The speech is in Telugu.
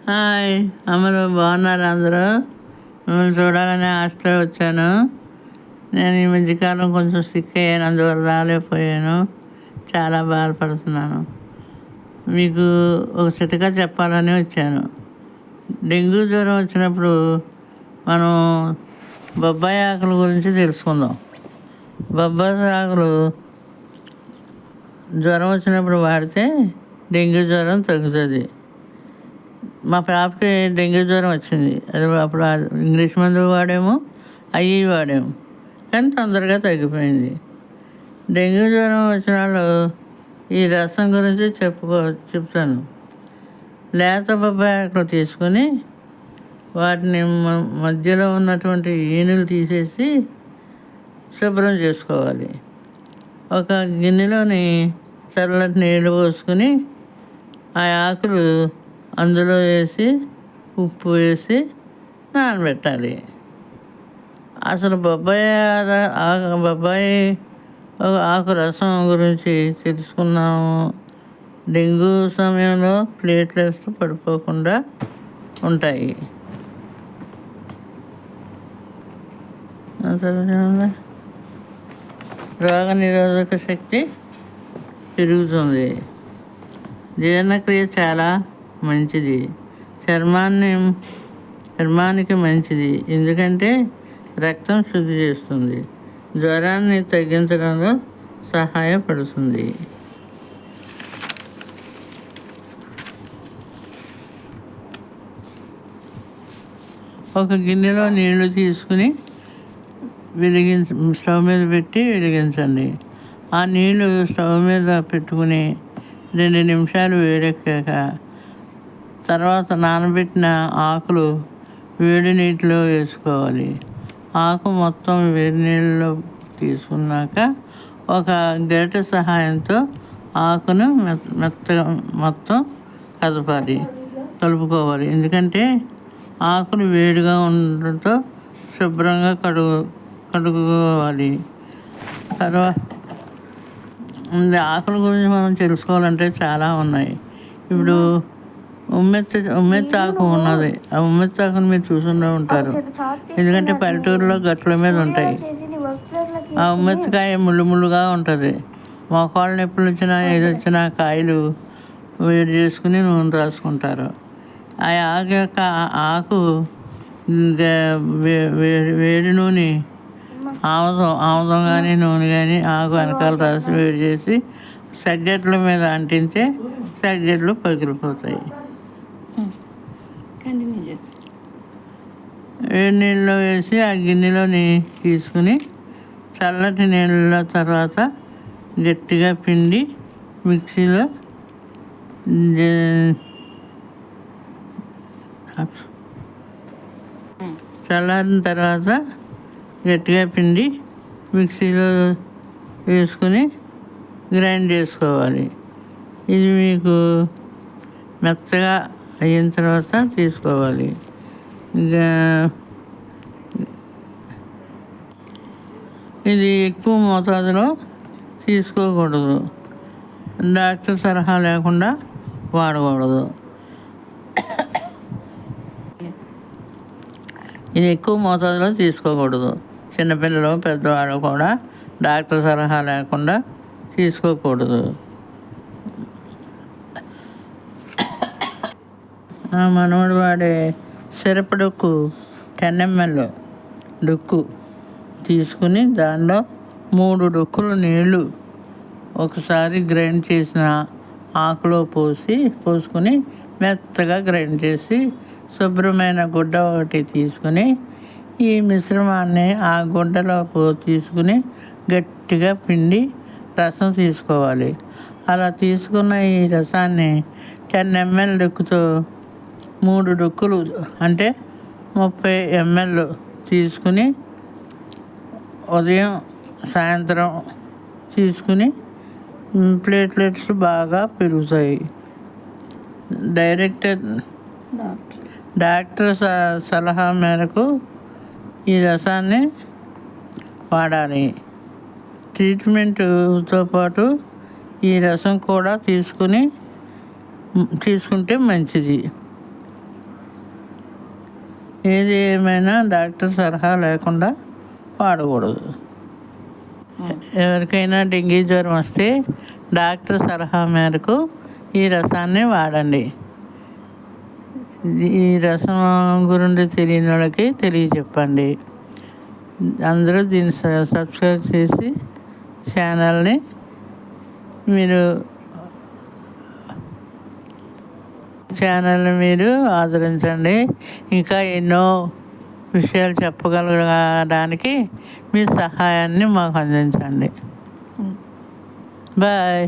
హాయ్! అందరూ బాగున్నారా అందరూ? మిమ్మల్ని చూడాలని ఆశతో వచ్చాను. నేను ఈ మధ్యకాలం కొంచెం సిక్ అయ్యాను, అందువల్ల రాలేకపోయాను. చాలా బాధపడుతున్నాను. మీకు ఒక చిట్కా చెప్పాలని వచ్చాను. డెంగ్యూ జ్వరం వచ్చినప్పుడు మనం బొబ్బాయి ఆకుల గురించి తెలుసుకుందాం. బొబ్బాయి ఆకులు జ్వరం వచ్చినప్పుడు వాడితే డెంగ్యూ జ్వరం తగ్గుతుంది. మా పాపకి డెంగ్యూ జ్వరం వచ్చింది. అది అప్పుడు ఇంగ్లీష్ మందు వాడాము, అవి వాడాము, కానీ తొందరగా తగ్గిపోయింది. డెంగ్యూ జ్వరం వచ్చిన వాళ్ళు ఈ రసం గురించి చెప్తాను. లేత బొబ్బాయి ఆకులు తీసుకొని వాటిని మధ్యలో ఉన్నటువంటి ఈనులు తీసేసి శుభ్రం చేసుకోవాలి. ఒక గిన్నెలోని చల్లటి నీళ్ళు పోసుకొని ఆ ఆకులు అందులో వేసి ఉప్పు వేసి నానబెట్టాలి. అసలు బొబ్బాయి ఆకు రసం గురించి తెలుసుకున్నాము. డెంగ్యూ సమయంలో ప్లేట్లెట్స్ పడిపోకుండా ఉంటాయి. రోగ నిరోధక శక్తి పెరుగుతుంది. జీర్ణక్రియ చాలా మంచిది. చర్మానికి మంచిది, ఎందుకంటే రక్తం శుద్ధి చేస్తుంది. జ్వరాన్ని తగ్గించడంలో సహాయపడుతుంది. ఒక గిన్నెలో నీళ్లు తీసుకుని స్టవ్ మీద పెట్టి వెలిగించండి. ఆ నీళ్లు స్టవ్ మీద పెట్టుకుని 2 నిమిషాలు వేడెక్కాక తర్వాత నానబెట్టిన ఆకులు వేడి నీటిలో వేసుకోవాలి. ఆకు మొత్తం వేడి నీళ్ళలో తీసుకున్నాక ఒక గరిటె సహాయంతో ఆకును మెత్తగా మొత్తం కలుపుకోవాలి. ఎందుకంటే ఆకులు వేడిగా ఉండడంతో శుభ్రంగా కడుక్కోవాలి. తర్వాత ఆకుల గురించి మనం తెలుసుకోవాలంటే చాలా ఉన్నాయి. ఇప్పుడు ఉమ్మెత్తి ఆకు ఉన్నది. ఆ ఉమ్మెత్తి ఆకును మీరు చూసుకుంటూ ఉంటారు, ఎందుకంటే పల్లెటూరులో గట్ల మీద ఉంటాయి. ఆ ఉమ్మెత్తికాయ ముళ్ళుగా ఉంటుంది. మోకాళ్ళ నొప్పులు వచ్చినా ఏది వచ్చినా కాయలు వేడి చేసుకుని నూనె రాసుకుంటారు. ఆ ఆకు వేడి నూనె ఆముదం కానీ నూనె కానీ ఆకు వెనకాల రాసి వేడి చేసి సగ్గెట్ల మీద అంటించే సగ్గెట్లు పగిలిపోతాయి. వేడి నీళ్ళలో వేసి ఆ గిన్నెలోని తీసుకుని చల్లటి నీళ్ళ తర్వాత గట్టిగా పిండి మిక్సీలో చల్లారిన తర్వాత గట్టిగా పిండి మిక్సీలో వేసుకుని గ్రైండ్ చేసుకోవాలి. ఇది మీకు మెత్తగా అయిన తర్వాత తీసుకోవాలి. ఇది ఎక్కువ మోతాదులో తీసుకోకూడదు. డాక్టర్ సలహా లేకుండా వాడకూడదు. ఇది ఎక్కువ మోతాదులో తీసుకోకూడదు. చిన్నపిల్లలు పెద్దవాళ్ళు కూడా డాక్టర్ సలహా లేకుండా తీసుకోకూడదు. మనోడు వాడే సిరప్ డొక్కు 10 ml డొక్కు తీసుకుని దానిలో 3 డొక్కులు నీళ్ళు ఒకసారి గ్రైండ్ చేసిన ఆకులో పోసుకుని మెత్తగా గ్రైండ్ చేసి శుభ్రమైన గుడ్డ ఒకటి తీసుకుని ఈ మిశ్రమాన్ని ఆ గుడ్డలో తీసుకుని గట్టిగా పిండి రసం తీసుకోవాలి. అలా తీసుకున్న ఈ రసాన్ని 10 ml డొక్కుతో 3 డొక్కులు అంటే 30 ml తీసుకుని ఉదయం సాయంత్రం తీసుకుని ప్లేట్లెట్స్ బాగా పెరుగుతాయి. డాక్టర్ సలహా మేరకు ఈ రసాన్ని వాడాలి. ట్రీట్మెంట్తో పాటు ఈ రసం కూడా తీసుకుంటే మంచిది. ఏది ఏమైనా డాక్టర్ సలహా లేకుండా వాడకూడదు. ఎవరికైనా డెంగీ జ్వరం వస్తే డాక్టర్ సలహా మేరకు ఈ రసాన్ని వాడండి. ఈ రసం గురించి తెలియని వాళ్ళకి తెలియచెప్పండి. అందరూ దీన్ని సబ్స్క్రైబ్ చేసి ఛానల్ని మీరు ఆదరించండి. ఇంకా ఎన్నో విషయాలు చెప్పగలగడానికి మీ సహాయాన్ని మాకు అందించండి. బాయ్.